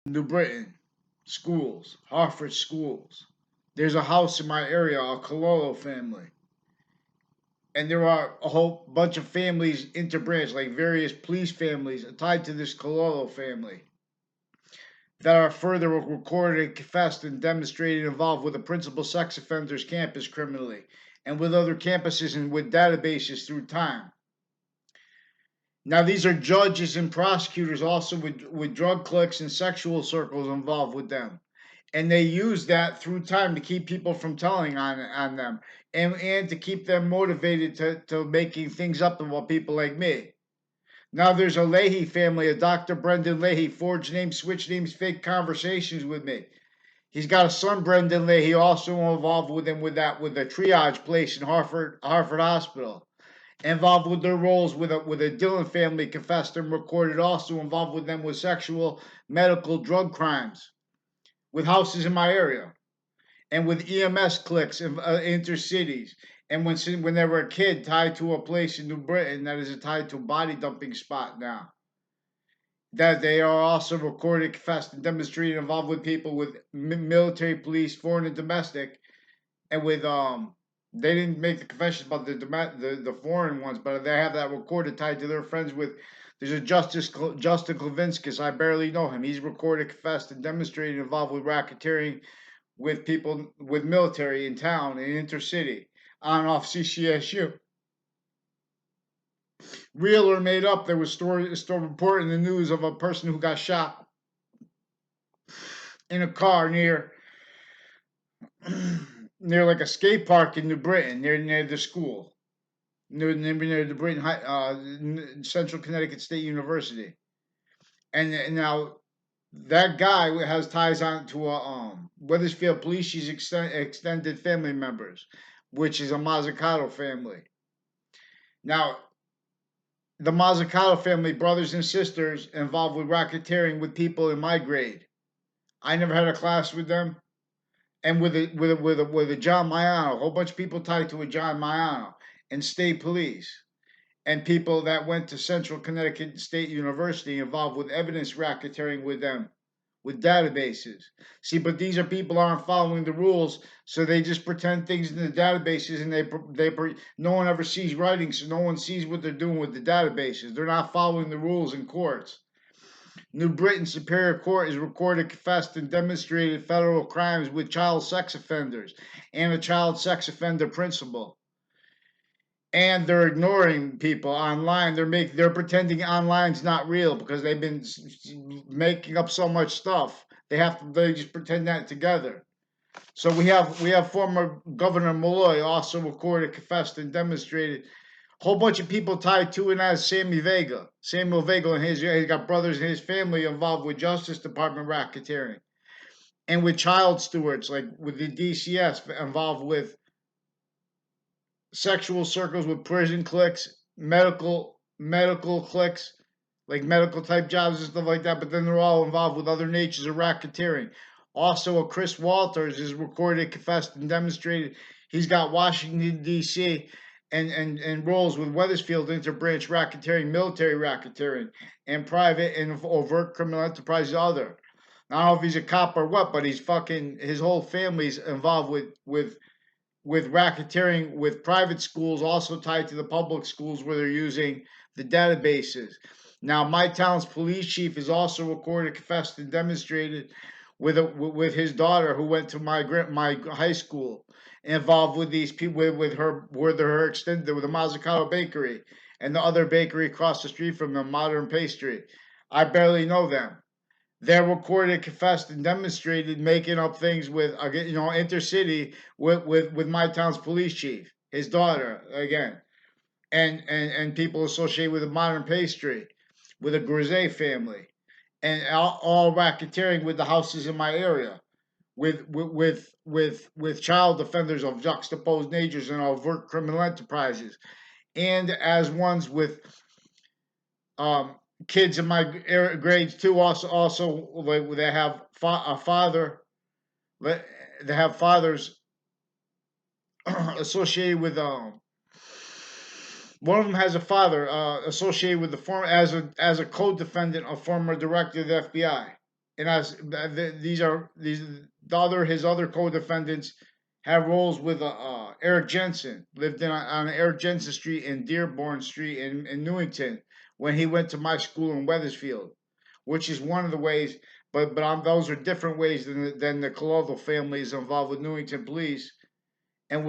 New Britain, schools, Hartford schools. There's a house in my area, a Cololo family. And there are a whole bunch of families interbranch, like various police families tied to this Cololo family that are further recorded, confessed, and demonstrated involved with the principal sex offenders campus criminally and with other campuses and with databases through time. Now, these are judges and prosecutors also with drug cliques and sexual circles involved with them. And they use that through time to keep people from telling on them and to keep them motivated to making things up about people like me. Now there's a Leahy family, a Dr. Brendan Leahy, forged names, switched names, fake conversations with me. He's got a son, Brendan Leahy, also involved with him with a triage place in Hartford Hospital. Involved with their roles with a Dillon family, confessed and recorded, also involved with them with sexual, medical, drug crimes, with houses in my area, and with EMS cliques in intercities. And when they were a kid, tied to a place in New Britain that is tied to a body dumping spot now. That they are also recorded, confessed, and demonstrated involved with people with military, police, foreign and domestic, and with they didn't make the confessions about the foreign ones, but they have that recorded tied to their friends with. There's a Justin Klavinskas. I barely know him. He's recorded, confessed, and demonstrated involved with racketeering with people with military in town and intercity on and off CCSU. Real or made up, there was a report in the news of a person who got shot in a car near like a skate park in New Britain, near the school, near the Britain Central Connecticut State University. And now that guy has ties on to a Weathersfield Police Chief's extended family members, which is a Mazzucato family. Now, the Mazzucato family, brothers and sisters, involved with racketeering with people in my grade. I never had a class with them, and with a John Maiano, a whole bunch of people tied to a John Maiano, and state police, and people that went to Central Connecticut State University involved with evidence racketeering with them, with databases. See, but these are people aren't following the rules, so they just pretend things in the databases, and no one ever sees writing, so no one sees what they're doing with the databases. They're not following the rules in courts. New Britain Superior Court has recorded, confessed, and demonstrated federal crimes with child sex offenders and a child sex offender principal. And they're ignoring people online. They're pretending online's not real because they've been making up so much stuff. They just pretend that together. So we have former Governor Malloy also recorded, confessed, and demonstrated. A whole bunch of people tied to it as Samuel Vega. Samuel Vega and he's got brothers in his family involved with Justice Department racketeering and with child stewards, like with the DCS involved with sexual circles with prison cliques, medical cliques, like medical type jobs and stuff like that. But then they're all involved with other natures of racketeering. Also, a Chris Walters is recorded, confessed, and demonstrated. He's got Washington D.C. and roles with Weathersfield interbranch racketeering, military racketeering, and private and overt criminal enterprise. Other. I don't know if he's a cop or what, but he's fucking his whole family's involved with racketeering with private schools also tied to the public schools where they're using the databases. Now, my town's police chief is also recorded, confessed, and demonstrated with his daughter who went to my high school, involved with these people with her extended with the Mazzucato Bakery and the other bakery across the street from them, Modern Pastry. I barely know them. They're recorded, confessed, and demonstrated making up things with intercity with my town's police chief, his daughter again, and people associated with the Modern Pastry, with the Grisey family, and all racketeering with the houses in my area, with child offenders of juxtaposed natures and overt criminal enterprises, and as ones with um, kids in my grades too. Also, like they have a father. They have fathers associated with One of them has a father associated with the former as a co-defendant, a former director of the FBI. And as these the other his other co-defendants have roles with Eric Jensen, lived on Eric Jensen Street and Dearborn Street in Newington when he went to my school in Weathersfield, which is one of the ways. But those are different ways than the Colodal family is involved with Newington police and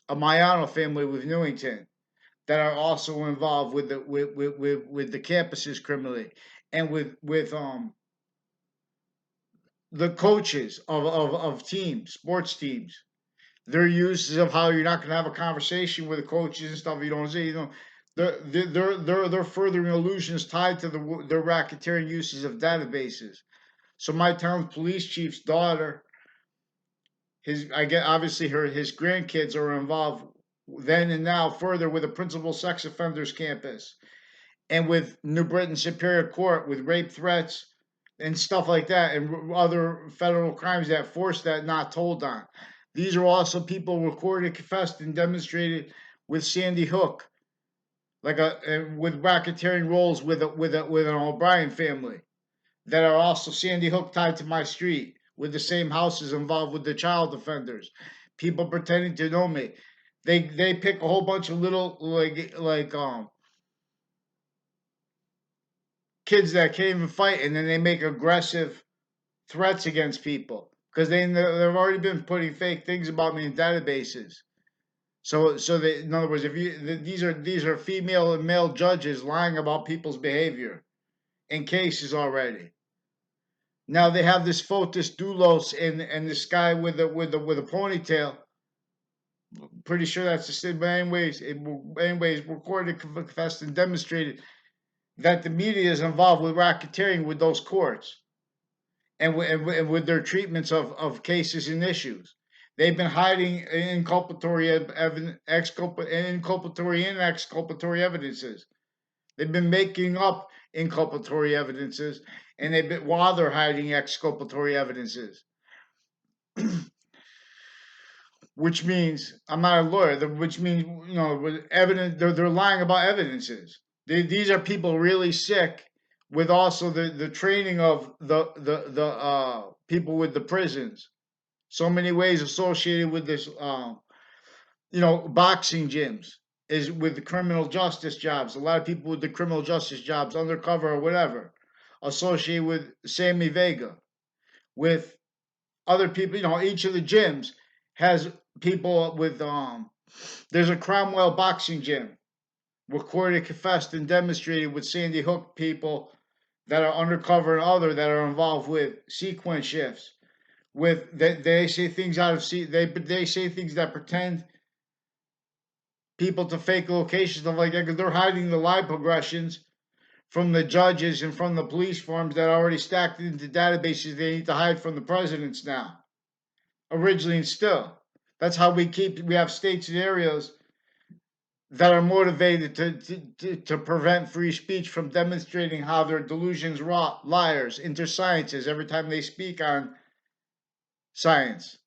a Mayano family with Newington that are also involved with the campuses criminally and with the coaches of teams, sports teams. Their uses of how you're not going to have a conversation with the coaches and stuff you don't see. They're furthering illusions tied to the racketeering uses of databases. So my town's police chief's daughter, I get obviously his grandkids are involved then and now further with the principal sex offenders campus and with New Britain Superior Court with rape threats and stuff like that and other federal crimes that force that not told on. These are also people recorded, confessed, and demonstrated with Sandy Hook, with racketeering roles with an O'Brien family that are also Sandy Hook tied to my street with the same houses involved with the child offenders. People pretending to know me. They pick a whole bunch of little kids that can't even fight, and then they make aggressive threats against people because they've already been putting fake things about me in databases. So they, in other words, if you these are female and male judges lying about people's behavior in cases already. Now they have this Fotis Doulos and this guy with a ponytail. Pretty sure that's the same. But anyways, recorded, confessed, and demonstrated that the media is involved with racketeering with those courts and with their treatments of cases and issues. They've been hiding inculpatory and exculpatory evidences. They've been making up inculpatory evidences, and while they're hiding exculpatory evidences. Which means I'm not a lawyer. Which means evidence. They're lying about evidences. These are people really sick with also the training of the people with the prisons. So many ways associated with this, boxing gyms is with the criminal justice jobs. A lot of people with the criminal justice jobs, undercover or whatever, associated with Sammy Vega, with other people. Each of the gyms has people with. There's a Cromwell boxing gym, recorded, confessed, and demonstrated with Sandy Hook people that are undercover and other that are involved with sequence shifts. They say things out of they say things that pretend people to fake locations stuff like that because they're hiding the lie progressions from the judges and from the police forms that are already stacked into databases they need to hide from the presidents now. Originally and still. That's how we have states and areas that are motivated to prevent free speech from demonstrating how their delusions rot liars into sciences every time they speak on science,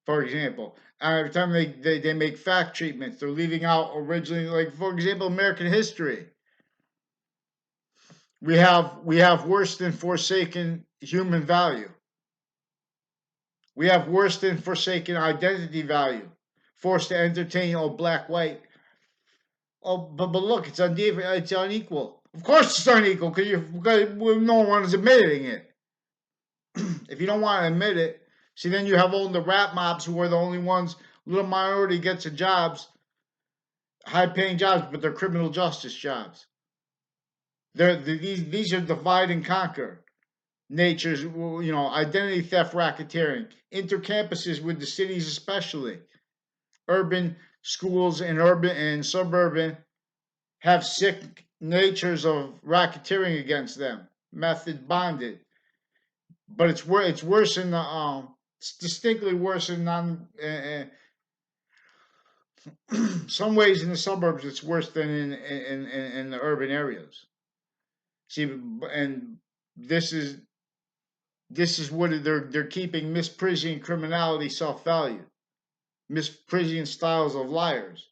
for example. And every time they make fact treatments, they're leaving out originally, like for example, American history. We have worse than forsaken human value. We have worse than forsaken identity value. Forced to entertain black, white. But look, it's unequal. Of course, it's unequal because no one is admitting it. If you don't want to admit it, see, then you have all the rap mobs who are the only ones. Little minority gets the jobs, high-paying jobs, but they're criminal justice jobs. These are divide and conquer natures. Identity theft, racketeering, intercampuses with the cities, especially urban schools and urban and suburban have sick natures of racketeering against them, method bonded. But it's worse in the it's distinctly worse in some ways in the suburbs. It's worse than in the urban areas. See, and this is what they're keeping misprision criminality self value, misprision styles of liars.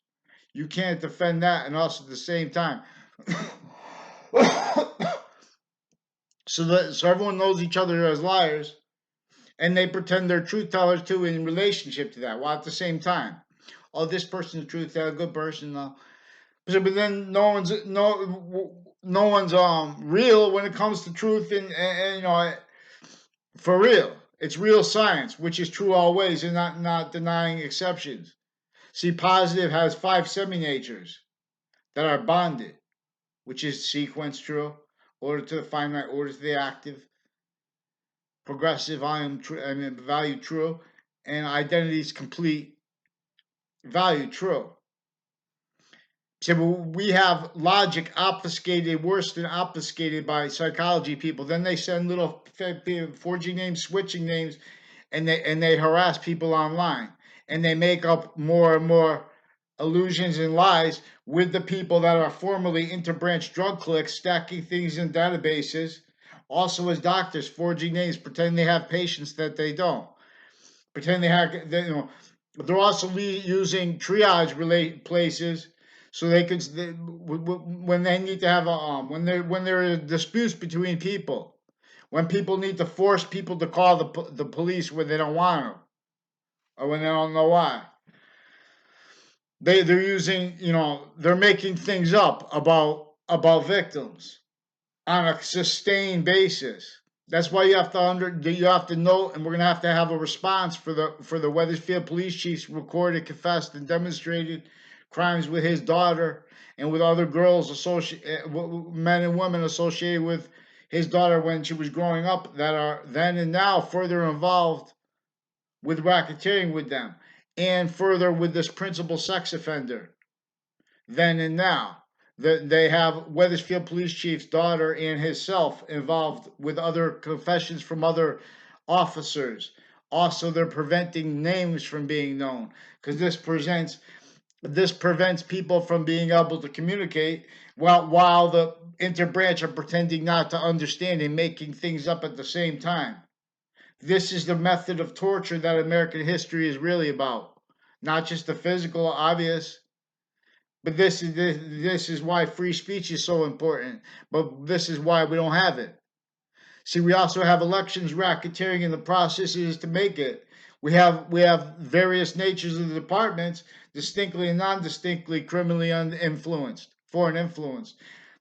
You can't defend that and us at the same time. so everyone knows each other as liars, and they pretend they're truth tellers too in relationship to that. While at the same time, oh, this person's a truth teller, good person, no. But then no one's real when it comes to truth, and for real. It's real science, which is true always, and not denying exceptions. See, positive has 5 semi-natures that are bonded, which is sequence true, order to the finite, order to the active, progressive value true, and identity is complete value true. So we have logic obfuscated, worse than obfuscated by psychology people. Then they send little forging names, switching names, and they harass people online, and they make up more and more illusions and lies with the people that are formerly interbranch drug cliques, stacking things in databases. Also, as doctors, forging names, pretending they have patients that they don't, pretend they have, they're also using triage relate places so they could when they need to have a when there are disputes between people, when people need to force people to call the police when they don't want to or when they don't know why. They're using, they're making things up about victims on a sustained basis. That's why you have to know, and we're gonna have a response for the Wethersfield police chief's recorded, confessed, and demonstrated crimes with his daughter and with other girls men and women associated with his daughter when she was growing up that are then and now further involved with racketeering with them, and further with this principal sex offender then and now. They have Wethersfield police chief's daughter and himself involved with other confessions from other officers. Also, they're preventing names from being known because this prevents people from being able to communicate while the interbranch are pretending not to understand and making things up at the same time. This is the method of torture that American history is really about, not just the physical obvious. But this is why free speech is so important. But this is why we don't have it. See, we also have elections racketeering in the processes to make it. We have various natures of the departments, distinctly and non-distinctly criminally influenced, foreign influence.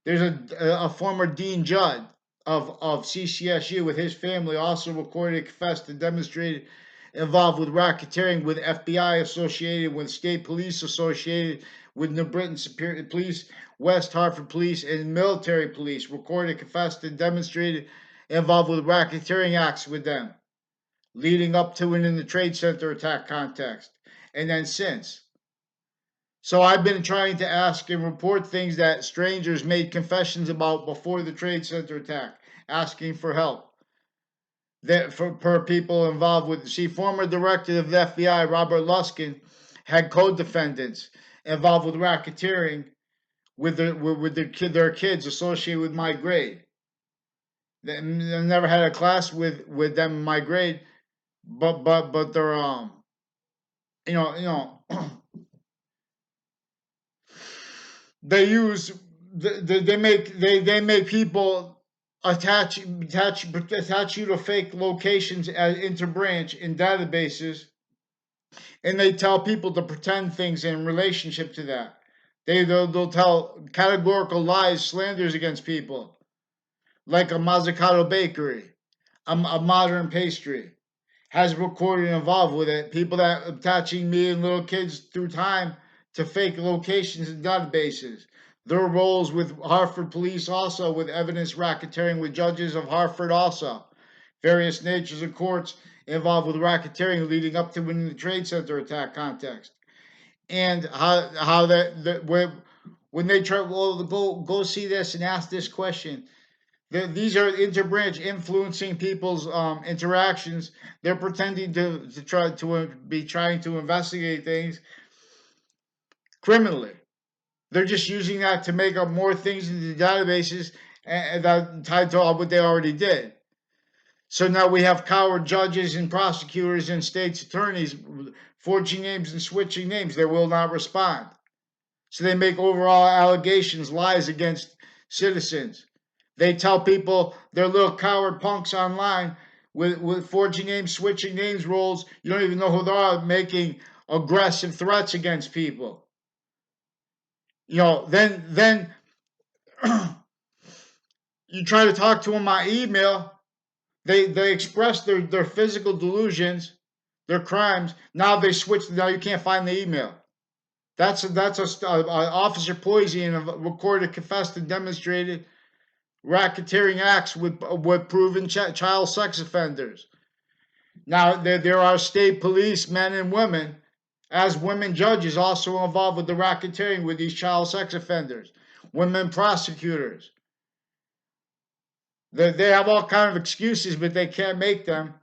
There's a former Dean Judd of CCSU with his family also recorded, confessed, and demonstrated involved with racketeering, with FBI associated, with state police associated, with New Britain Superior Police, West Hartford Police, and military police recorded, confessed, and demonstrated involved with racketeering acts with them, leading up to and in the Trade Center attack context, and then since. So I've been trying to ask and report things that strangers made confessions about before the Trade Center attack, asking for help. That per people involved with, see, former director of the FBI, Robert Luskin, had co-defendants involved with racketeering with their kids associated with my grade. They never had a class with them in my grade, but they're you know you know they use they make people attach you to fake locations as interbranch in databases, and they tell people to pretend things in relationship to that. They'll tell categorical lies, slanders against people, like a Mazzucato bakery, a modern pastry, has recorded involved with it. People that attaching me and little kids through time to fake locations and databases. Their roles with Hartford police also with evidence racketeering with judges of Hartford also. Various natures of courts involved with racketeering leading up to winning the Trade Center attack context. And how that when they try, well, go see this and ask this question. These are interbranch influencing people's interactions. They're pretending to try to be trying to investigate things criminally. They're just using that to make up more things in the databases and that tied to what they already did. So now we have coward judges and prosecutors and state's attorneys forging names and switching names. They will not respond. So they make overall allegations, lies against citizens. They tell people they're little coward punks online with forging names, switching names, roles. You don't even know who they are, making aggressive threats against people. Then you try to talk to them by email. They express their physical delusions, their crimes. Now they switch. Now you can't find the email. That's a officer poisoning of recorded, confessed, and demonstrated racketeering acts with proven child sex offenders. Now there are state police men and women, as women judges, also involved with the racketeering with these child sex offenders. Women prosecutors. They have all kind of excuses, but they can't make them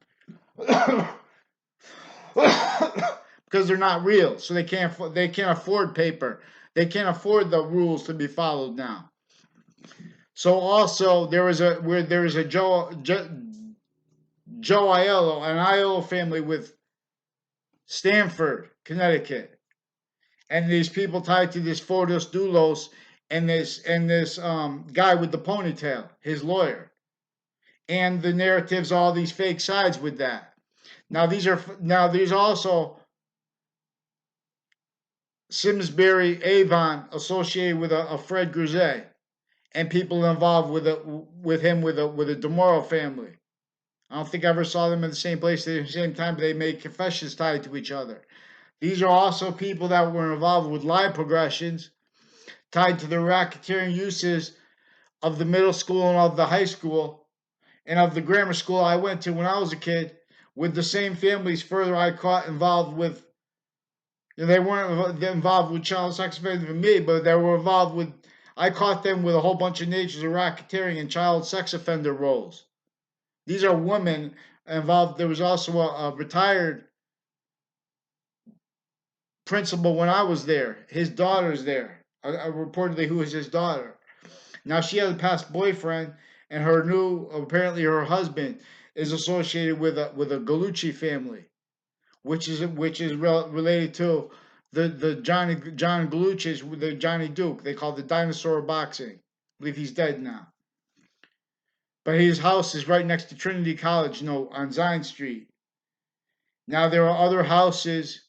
because they're not real. So they can't afford paper. They can't afford the rules to be followed now. So also there is a Joe Aiello, an Aiello family with Stamford, Connecticut, and these people tied to this Fotis Dulos and this guy with the ponytail, his lawyer, and the narratives, all these fake sides with that. These also Simsbury Avon associated with a Fred Grisey and people involved with him with a DeMoro family. I don't think I ever saw them in the same place at the same time, but they made confessions tied to each other. These are also people that were involved with line progressions tied to the racketeering uses of the middle school and of the high school and of the grammar school I went to when I was a kid, with the same families further I caught involved with. They weren't involved with child sex offenders with me, but they were involved with. I caught them with a whole bunch of natures of racketeering and child sex offender roles. These are women involved. There was also a retired principal when I was there. His daughter's there. Reportedly, who is his daughter? Now she has a past boyfriend, and apparently her husband is associated with a Galucci family, which is related to the John Galucci's with the Johnny Duke. They call it the dinosaur of boxing. I believe he's dead now. But his house is right next to Trinity College, on Zion Street. Now there are other houses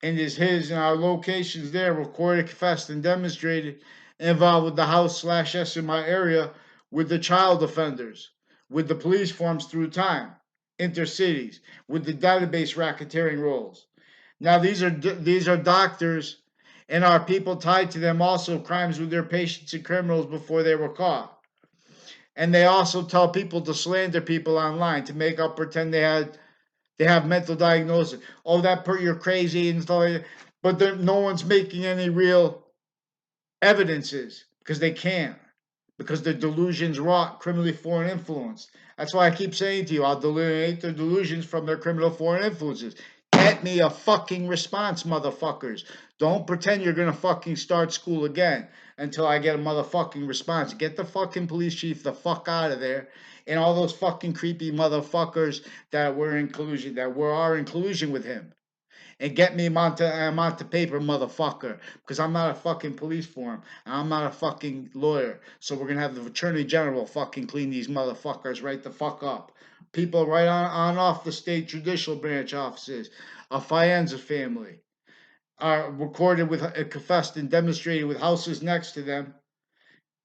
and his and our locations there recorded, confessed, and demonstrated involved with the house/S in my area with the child offenders, with the police forms through time, intercities, with the database racketeering roles. Now these are doctors and our people tied to them also crimes with their patients and criminals before they were caught. And they also tell people to slander people online to make up pretend they have mental diagnosis. Oh, you're crazy and stuff like that. But no one's making any real evidences because they can't. Because their delusions rot criminally foreign influence. That's why I keep saying to you, I'll delineate their delusions from their criminal foreign influences. Get me a fucking response, motherfuckers. Don't pretend you're gonna fucking start school again until I get a motherfucking response. Get the fucking police chief the fuck out of there, and all those fucking creepy motherfuckers that are in collusion with him. And get me onto paper, motherfucker, because I'm not a fucking police form. I'm not a fucking lawyer. So we're gonna have the attorney general fucking clean these motherfuckers right the fuck up. People right on off the state judicial branch offices, a Faenza family, are recorded with confessed and demonstrated with houses next to them,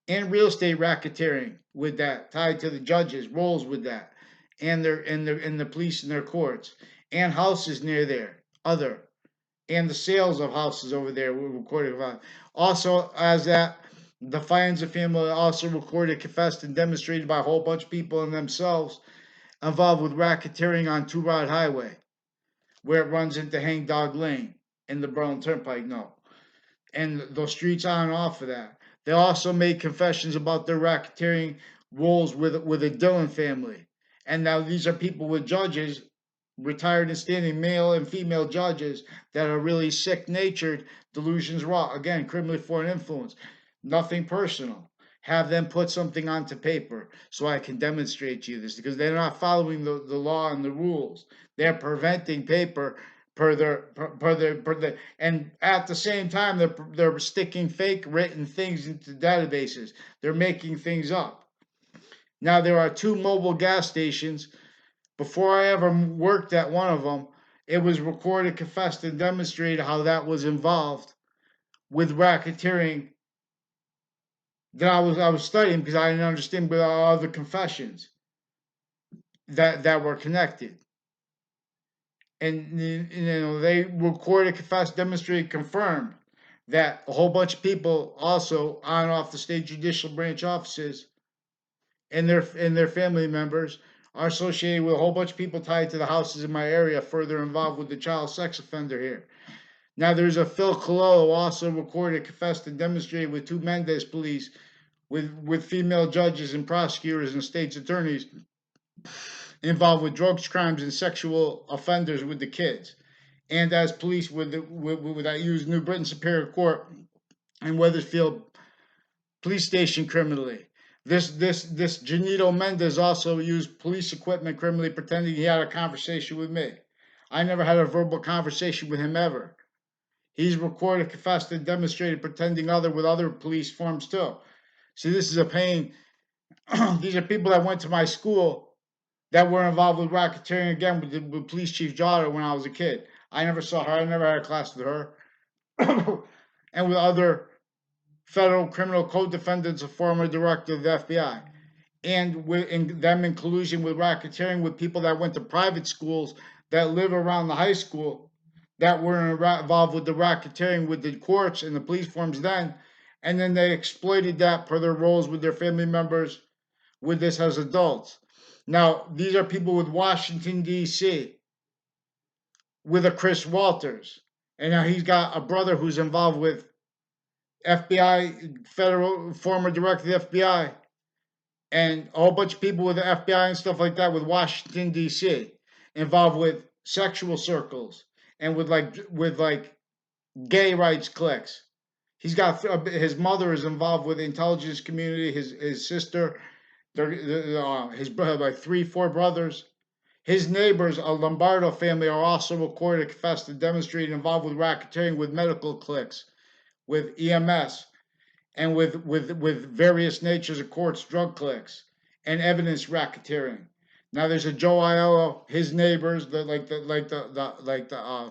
and real estate racketeering with that tied to the judges, roles with that, and the police and their courts, and houses near there, and the sales of houses over there were recorded about. Also, as that the Faenza family also recorded, confessed, and demonstrated by a whole bunch of people and themselves involved with racketeering on Two Rod Highway, where it runs into Hangdog Lane in the Berlin Turnpike. No, and those streets on and off of that. They also made confessions about their racketeering roles with the Dillon family. And now these are people with judges, retired and standing male and female judges that are really sick natured, delusions raw. Again, criminally foreign influence. Nothing personal. Have them put something onto paper so I can demonstrate to you this because they're not following the law and the rules. They're preventing paper and at the same time they're sticking fake written things into databases. They're making things up. Now there are two mobile gas stations. Before I ever worked at one of them, it was recorded, confessed, and demonstrated how that was involved with racketeering that I was studying because I didn't understand but all the confessions that were connected. And they recorded, confessed, demonstrated, confirmed that a whole bunch of people also on and off the state judicial branch offices and their family members are associated with a whole bunch of people tied to the houses in my area, further involved with the child sex offender here. Now there's a Phil Cololo also recorded, confessed, and demonstrated with two Mendez police with female judges and prosecutors and state's attorneys involved with drugs, crimes, and sexual offenders with the kids. And as police with that use New Britain Superior Court and Weathersfield Police Station criminally. This Janito Mendez also used police equipment criminally, pretending he had a conversation with me. I never had a verbal conversation with him ever. He's recorded, confessed, and demonstrated pretending other with other police forms too. See, this is a pain. These are people that went to my school that were involved with racketeering again with police chief's daughter when I was a kid. I never saw her. I never had a class with her. And with other federal criminal co-defendants, a former director of the FBI, and them in collusion with racketeering with people that went to private schools that live around the high school that were involved with the racketeering with the courts and the police forms then, and then they exploited that for their roles with their family members with this as adults. Now, these are people with Washington, D.C., with a Chris Walters. And now he's got a brother who's involved with FBI, federal former director of the FBI, and a whole bunch of people with the FBI and stuff like that with Washington D.C. involved with sexual circles and with gay rights cliques. He's got his mother is involved with the intelligence community. His sister, his brother, like three, four brothers. His neighbors, a Lombardo family, are also recorded, confessed, and demonstrated involved with racketeering with medical cliques, with EMS, and with various natures of courts, drug cliques, and evidence racketeering. Now there's a Joe Aiello, his neighbors,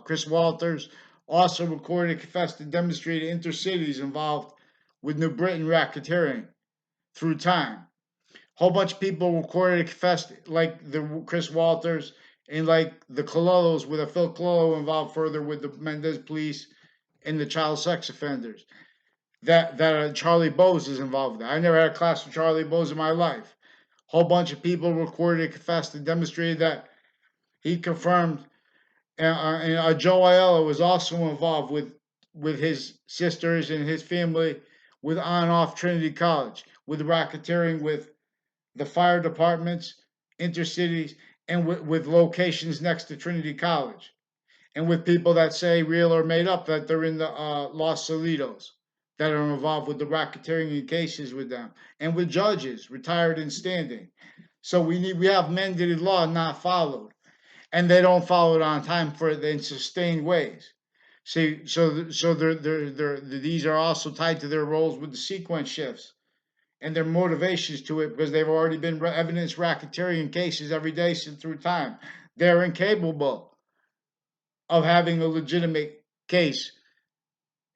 Chris Walters, also recorded, confessed, and demonstrated intercities involved with New Britain racketeering through time. Whole bunch of people recorded, confessed, like the Chris Walters and like the Cololos, with a Phil Cololo involved further with the Mendez police and the child sex offenders that Charlie Bose is involved in. I never had a class with Charlie Bose in my life. Whole bunch of people recorded, confessed, and demonstrated that he confirmed. And Joe Aiello was also involved with his sisters and his family with on and off Trinity College, with racketeering with the fire departments, intercities, and with locations next to Trinity College, and with people that say real or made up that they're in the Los Salitos that are involved with the racketeering cases with them, and with judges retired and standing. So we have mandated law not followed, and they don't follow it on time for it in sustained ways. See, so these are also tied to their roles with the sequence shifts and their motivations to it because they've already been evidence racketeering cases every day since through time. They're incapable of having a legitimate case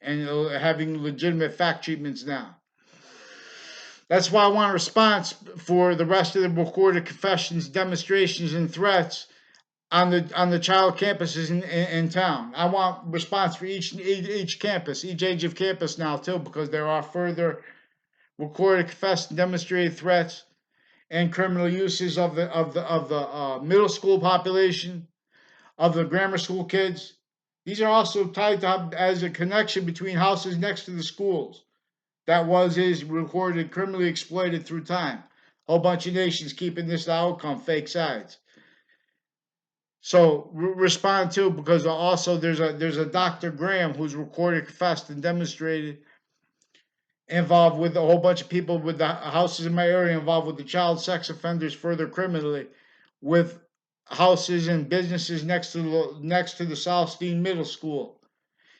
and having legitimate fact treatments now. That's why I want a response for the rest of the recorded confessions, demonstrations, and threats on the child campuses in town. I want response for each campus, each age of campus now too, because there are further recorded, confessed, and demonstrated threats and criminal uses of the middle school population, of the grammar school kids. These are also tied to as a connection between houses next to the schools. That is recorded, criminally exploited through time. Whole bunch of nations keeping this outcome, fake sides. So respond to, because also there's a Dr. Graham who's recorded, confessed, and demonstrated involved with a whole bunch of people with the houses in my area involved with the child sex offenders further criminally, with houses and businesses next to the Southstein Middle School.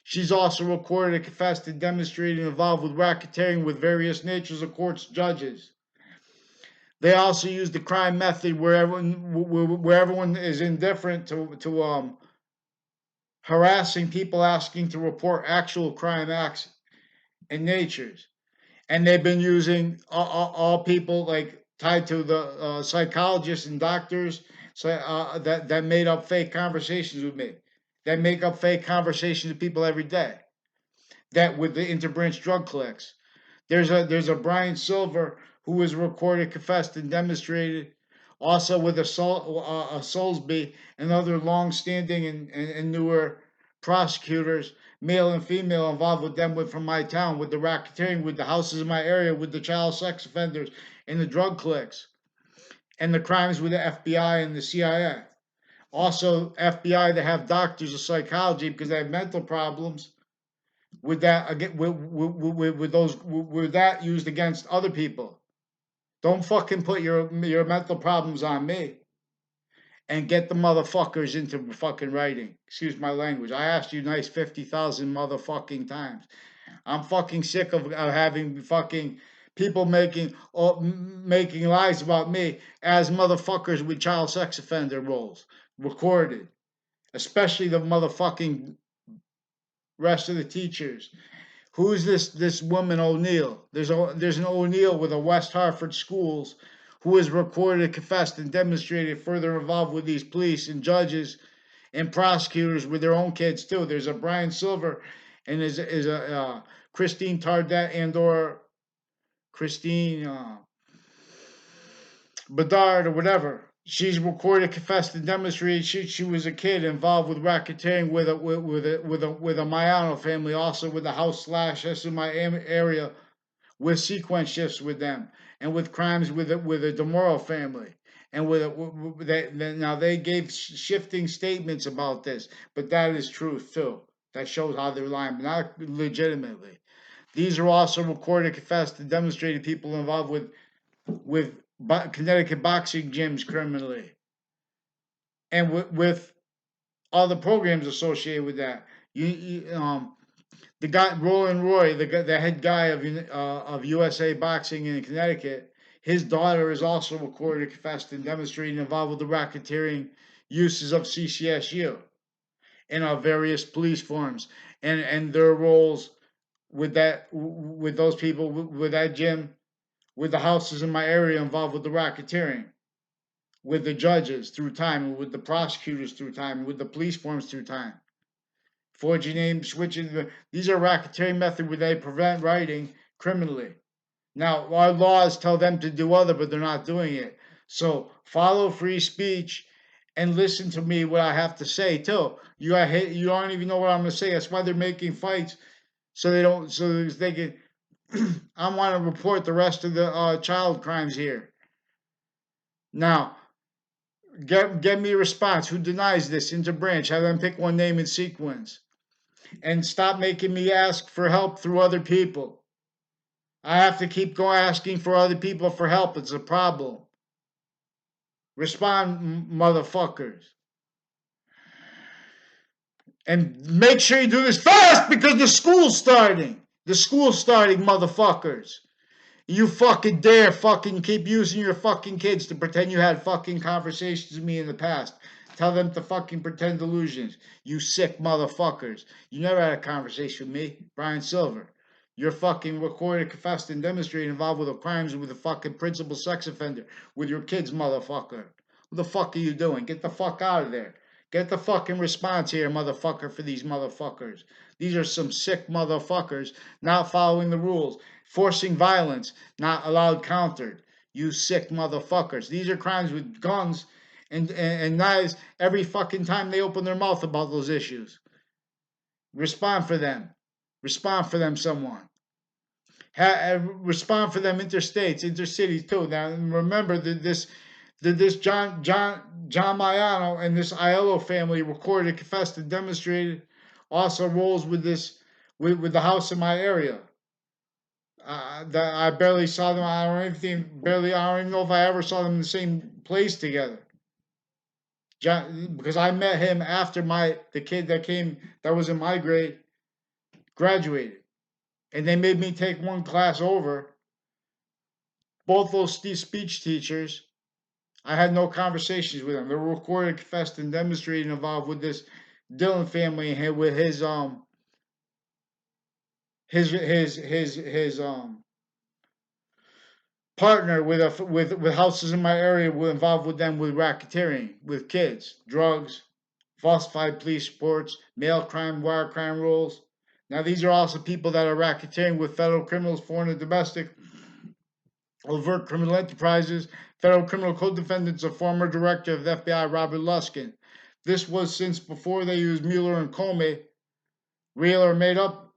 She's also recorded, confessed, and demonstrated involved with racketeering with various natures of courts, judges. They also use the crime method where everyone is indifferent to harassing people asking to report actual crime acts and natures. And they've been using all people like tied to the psychologists and doctors, so that made up fake conversations with me, that make up fake conversations with people every day, that with the interbranch drug clicks. There's a Brian Silver who was recorded, confessed, and demonstrated, also with a Soulsby and other long-standing and newer prosecutors, male and female, involved with them with from my town, with the racketeering, with the houses in my area, with the child sex offenders and the drug cliques, and the crimes with the FBI and the CIA. Also, FBI that have doctors of psychology because they have mental problems with that again with those with that used against other people. Don't fucking put your mental problems on me and get the motherfuckers into fucking writing. Excuse my language. I asked you nice 50,000 motherfucking times. I'm fucking sick of having fucking people making lies about me as motherfuckers with child sex offender roles recorded, especially the motherfucking rest of the teachers. Who's this woman O'Neill? There's an O'Neill with a West Hartford schools who has recorded, confessed, and demonstrated further involved with these police and judges and prosecutors with their own kids too. There's a Brian Silver and is a Christine Tardet and or Christine Bedard or whatever. She's recorded, confessed, and demonstrated she was a kid involved with racketeering with a Mayano family, also with the house slash SMI area, with sequence shifts with them, and with crimes with the Demoro family, and now they gave shifting statements about this, but that is truth too. That shows how they're lying, but not legitimately. These are also recorded, confessed, and demonstrated people involved with Connecticut boxing gyms criminally, and with all the programs associated with that. The guy Roland Roy, the head guy of USA Boxing in Connecticut, his daughter is also recorded, confessed, and demonstrated involved with the racketeering uses of CCSU and of various police forms and their roles with those people with that gym, with the houses in my area involved with the racketeering, with the judges through time, and with the prosecutors through time, and with the police forms through time. Forging names, switching. These are racketeering methods where they prevent writing criminally. Now, our laws tell them to do other, but they're not doing it. So follow free speech and listen to me what I have to say too. You don't even know what I'm gonna say. That's why they're making fights so they don't so they can. I want to report the rest of the child crimes here. Now, get me a response. Who denies this? Interbranch. Have them pick one name in sequence. And stop making me ask for help through other people. I have to keep going asking for other people for help. It's a problem. Respond, motherfuckers. And make sure you do this fast because the school's starting. The school's starting, motherfuckers. You fucking dare fucking keep using your fucking kids to pretend you had fucking conversations with me in the past. Tell them to fucking pretend delusions. You sick motherfuckers. You never had a conversation with me, Brian Silver. You're fucking recorded, confessed, and demonstrated involved with the crimes with a fucking principal sex offender with your kids, motherfucker. What the fuck are you doing? Get the fuck out of there. Get the fucking response here, motherfucker, for these motherfuckers. These are some sick motherfuckers not following the rules, forcing violence, not allowed countered. You sick motherfuckers. These are crimes with guns and knives every fucking time they open their mouth about those issues. Respond for them. Respond for them, someone. Respond for them interstates, intercities too. Now remember that this John Mayano and this Aiello family recorded, confessed, and demonstrated also roles with this with the house in my area. That I barely saw them. I don't even barely. I don't even know if I ever saw them in the same place together. John, because I met him after the kid that was in my grade graduated, and they made me take one class over Both those speech teachers, I had no conversations with them. They were recorded, confessed, and demonstrated involved with this Dillon family and with his partner with houses in my area were involved with them with racketeering, with kids, drugs, falsified police reports, mail crime, wire crime rolls. Now these are also people that are racketeering with federal criminals, foreign and domestic, overt criminal enterprises. Federal criminal co-defendants, a former director of the FBI, Robert Luskin. This was since before they used Mueller and Comey, real or made up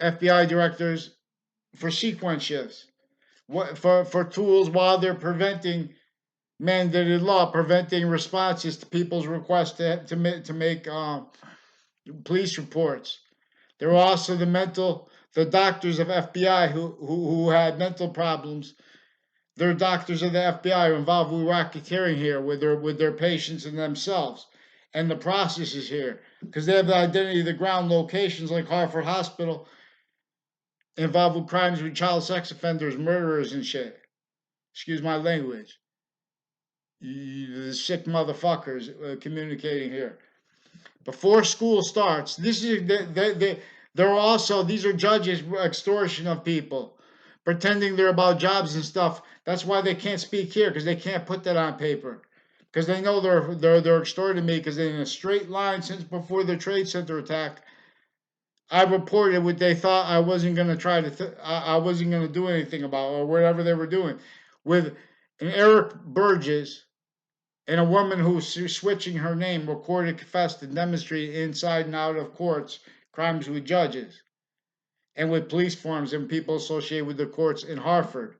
FBI directors for sequence shifts, for tools while they're preventing mandated law, preventing responses to people's requests to make police reports. There were also the doctors of FBI who had mental problems. They're doctors of the FBI are involved with racketeering here with their patients and themselves. And the process is here because they have the identity of the ground locations like Hartford Hospital involved with crimes with child sex offenders, murderers, and shit. Excuse my language. The sick motherfuckers communicating here. Before school starts, they're also, these are judges extortion of people, pretending they're about jobs and stuff. That's why they can't speak here because they can't put that on paper. Because they know they're extorting me because in a straight line since before the Trade Center attack, I reported what they thought I wasn't going to I wasn't going to do anything about or whatever they were doing with an Eric Burgess and a woman who's switching her name recorded, confessed, and demonstrated inside and out of courts crimes with judges and with police forms and people associated with the courts in Hartford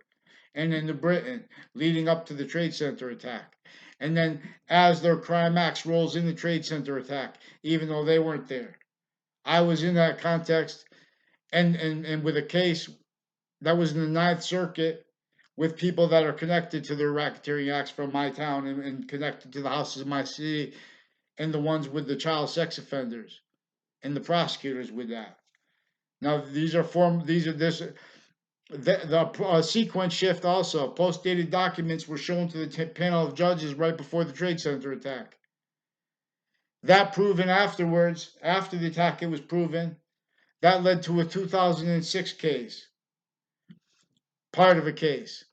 and in Britain leading up to the Trade Center attack. And then as their crime acts rolls in the Trade Center attack, even though they weren't there. I was in that context and with a case that was in the Ninth Circuit with people that are connected to their racketeering acts from my town and connected to the houses of my city and the ones with the child sex offenders and the prosecutors with that. Now these are the sequence shift also. Post dated documents were shown to the panel of judges right before the Trade Center attack. That proven afterwards, after the attack, it was proven that led to a 2006 case, part of a case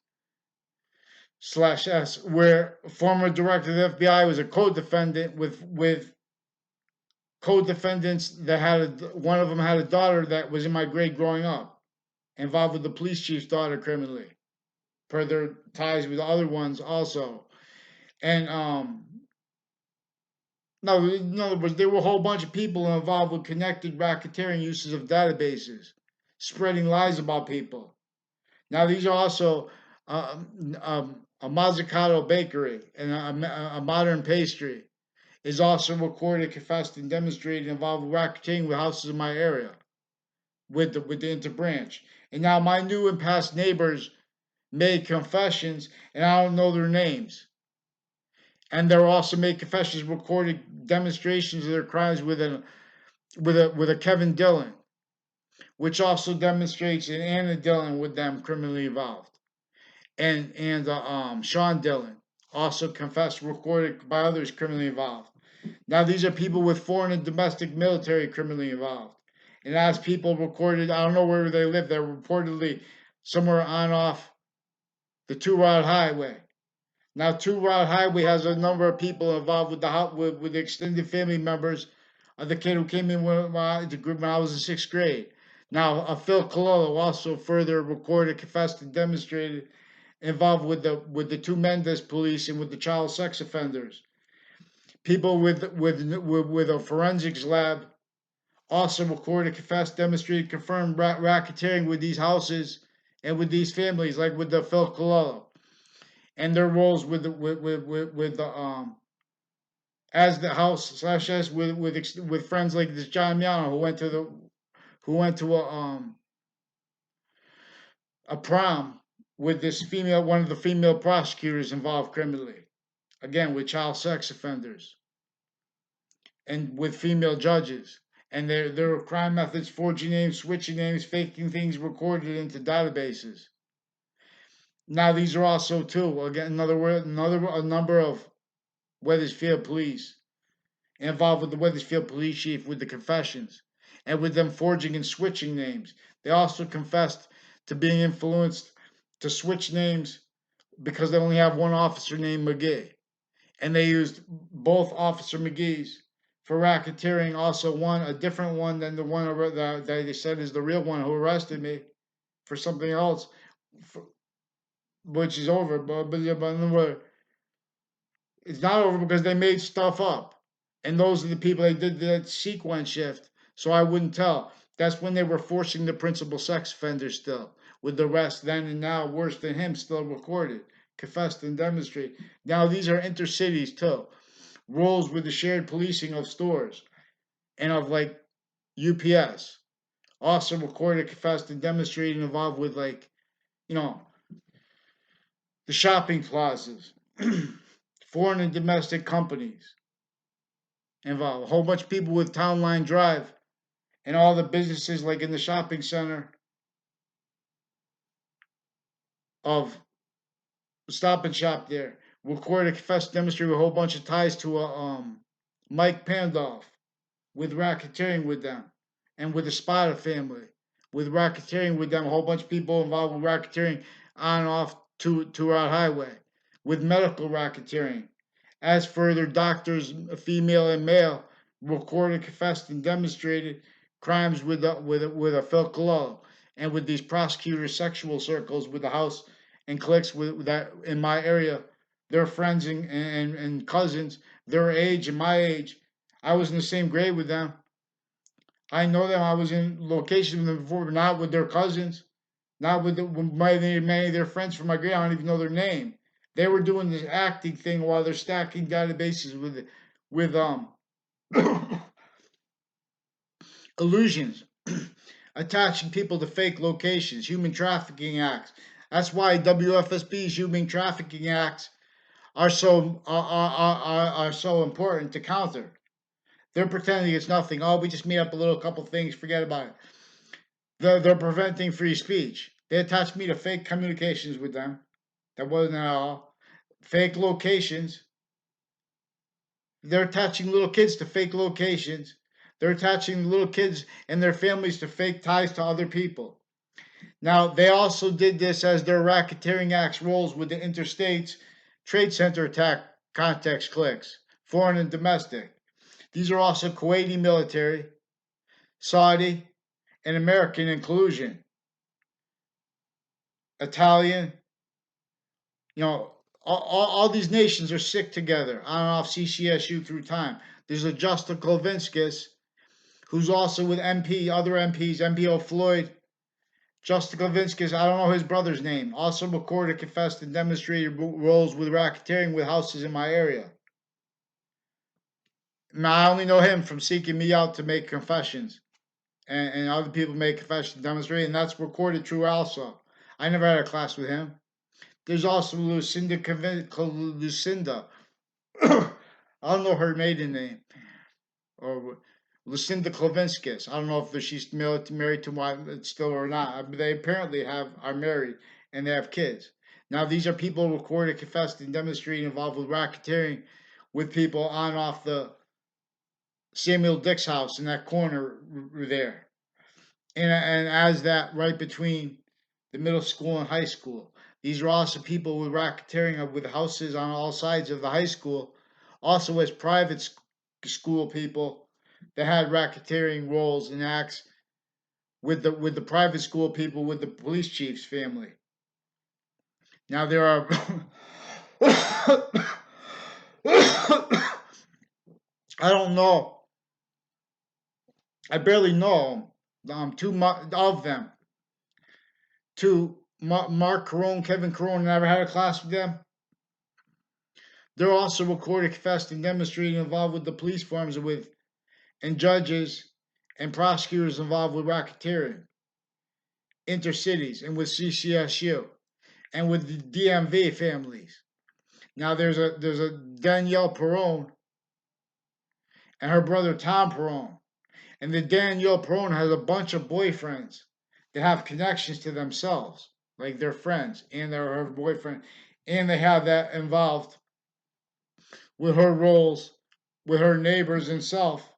/S, where former director of the FBI was a co-defendant with co-defendants that one of them had a daughter that was in my grade growing up, involved with the police chief's daughter criminally, per their ties with other ones also. And no, in other words, there were a whole bunch of people involved with connected racketeering uses of databases, spreading lies about people. Now these are also a Mazzucato bakery and a modern pastry is also recorded, confessed, and demonstrated involved with racketeering with houses in my area with the interbranch. And now my new and past neighbors made confessions, and I don't know their names. And they're also made confessions, recorded demonstrations of their crimes with a Kevin Dillon, which also demonstrates an Anna Dillon with them criminally involved, and Sean Dillon also confessed, recorded by others criminally involved. Now these are people with foreign and domestic military criminally involved. And as people recorded, I don't know where they live, they're reportedly somewhere on off the Two Rod Highway. Now Two Rod Highway has a number of people involved with extended family members of the kid who came in when I was in sixth grade. Now Phil Cololo also further recorded, confessed, and demonstrated involved with the two Mendes police and with the child sex offenders. People with a forensics lab also recorded, confessed, demonstrated, confirmed racketeering with these houses and with these families, like with the Phil Cololo, and their roles with the as the house/s with friends like this John Miano who went to a prom with this one of the female prosecutors involved criminally, again with child sex offenders and with female judges And their crime methods: forging names, switching names, faking things recorded into databases. Now these are also too again another a number of Wethersfield police involved with the Wethersfield police chief with the confessions and with them forging and switching names. They also confessed to being influenced to switch names because they only have one officer named McGee, and they used both Officer McGee's for racketeering. Also, a different one than the one that they said is the real one who arrested me for something else, which is over. But it's not over because they made stuff up, and those are the people they did that sequence shift. So I wouldn't tell. That's when they were forcing the principal sex offender still, with the rest then and now worse than him still recorded, confessed and demonstrate. Now these are intercities too. Roles with the shared policing of stores and of like UPS. Also recorded, confessed, and demonstrated involved with like, you know, the shopping plazas, foreign and domestic companies involved. A whole bunch of people with Town Line Drive and all the businesses like in the shopping center of Stop and Shop there. Recorded, confessed, demonstrated a whole bunch of ties to Mike Pandolf with racketeering with them, and with the Spada family with racketeering with them. A whole bunch of people involved with racketeering on and off to our highway with medical racketeering. As for their doctors, female and male, recorded, confessed, and demonstrated crimes with a Phil Collo, and with these prosecutors' sexual circles with the house and cliques with that in my area, their friends and cousins, their age and my age. I was in the same grade with them. I know them. I was in locations with them before, but not with their cousins, not with many of their friends from my grade. I don't even know their name. They were doing this acting thing while they're stacking databases with illusions, attaching people to fake locations, human trafficking acts. That's why WFSB's human trafficking acts are so important to counter. They're pretending it's nothing. Oh, we just made up a little couple things. Forget about it. They're preventing free speech. They attached me to fake communications with them. That wasn't at all. Fake locations. They're attaching little kids to fake locations. They're attaching little kids and their families to fake ties to other people. Now, they also did this as their racketeering acts rolls with the interstates trade center attack context clicks, foreign and domestic. These are also Kuwaiti military, Saudi, and American inclusion. Italian, all these nations are sick together on and off CCSU through time. There's a Justin Klovinskis who's also with other MPs, MPO Floyd. Justin Klovinskis, I don't know his brother's name, also recorded, confessed, and demonstrated roles with racketeering with houses in my area. Now, I only know him from seeking me out to make confessions, and other people make confessions, demonstrate, and that's recorded true also. I never had a class with him. There's also Lucinda. I don't know her maiden name, or Lucinda Klovinskis. I don't know if she's married to my still or not. But they apparently are married and they have kids. Now these are people recorded, confessed, and demonstrated involved with racketeering with people on and off the Samuel Dix house in that corner there, and as that right between the middle school and high school. These are also people with racketeering with houses on all sides of the high school, also as private school people that had racketeering roles and acts with the private school people with the police chief's family. Now there are I don't know. I barely know too much of them. To Mark Carone, Kevin Carone, never had a class with them. They're also recorded, confessed, and demonstrated involved with the police forms and judges and prosecutors involved with racketeering, intercities, and with CCSU, and with the DMV families. Now there's a Danielle Perone and her brother Tom Perone, And the Danielle Perone has a bunch of boyfriends that have connections to themselves, like their friends and their her boyfriend, and they have that involved with her roles, with her neighbors and self,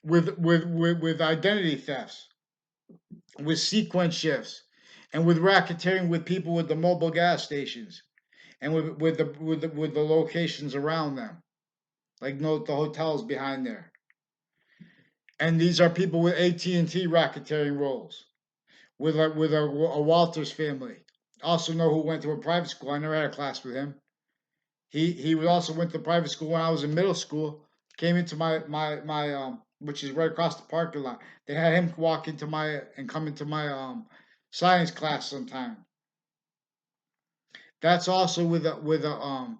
with identity thefts, with sequence shifts, and with racketeering with people with the mobile gas stations, and with the locations around them, like note the hotels behind there. And these are people with AT&T racketeering roles, with a Walters family. Also know who went to a private school. I never had a class with him. He also went to private school when I was in middle school. Came into my which is right across the parking lot. They had him walk into my and come into my science class sometime. That's also with a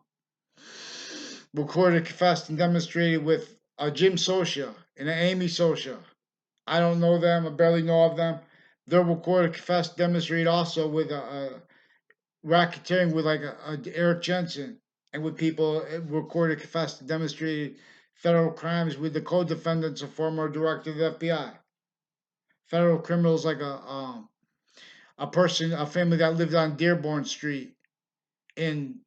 recorded, confessed, and demonstrated with Jim Socia and Amy Socia. I don't know them. I barely know of them. They're recorded, confessed, demonstrated also with a racketeering with like a Eric Jensen and with people recorded, confessed, and demonstrated federal crimes with the co-defendants, a former director of the FBI. Federal criminals like a person, a family that lived on Dearborn Street in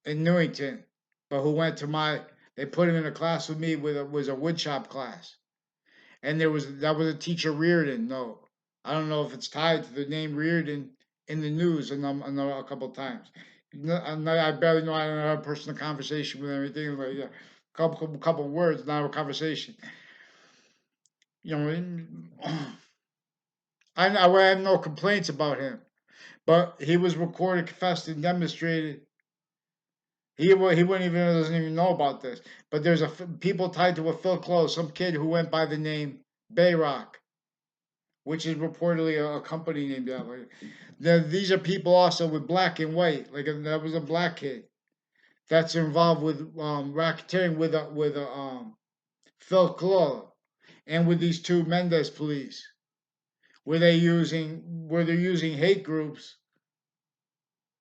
Newington, but who went to my. They put him in a class with me with was a woodshop class, and that was a teacher Reardon. No, I don't know if it's tied to the name Reardon in the news, and a couple times. I barely know. I don't have a personal conversation with everything, but yeah, couple words, not a conversation. You know, I have no complaints about him, but he was recorded, confessed, and demonstrated. He wouldn't even doesn't even know about this. But there's people tied to a Phil Close, some kid who went by the name Bayrock, which is reportedly a company named that way. These are people also with black and white. Like that was a black kid that's involved with racketeering with a Phil Close and with these two Mendez police, where they're using hate groups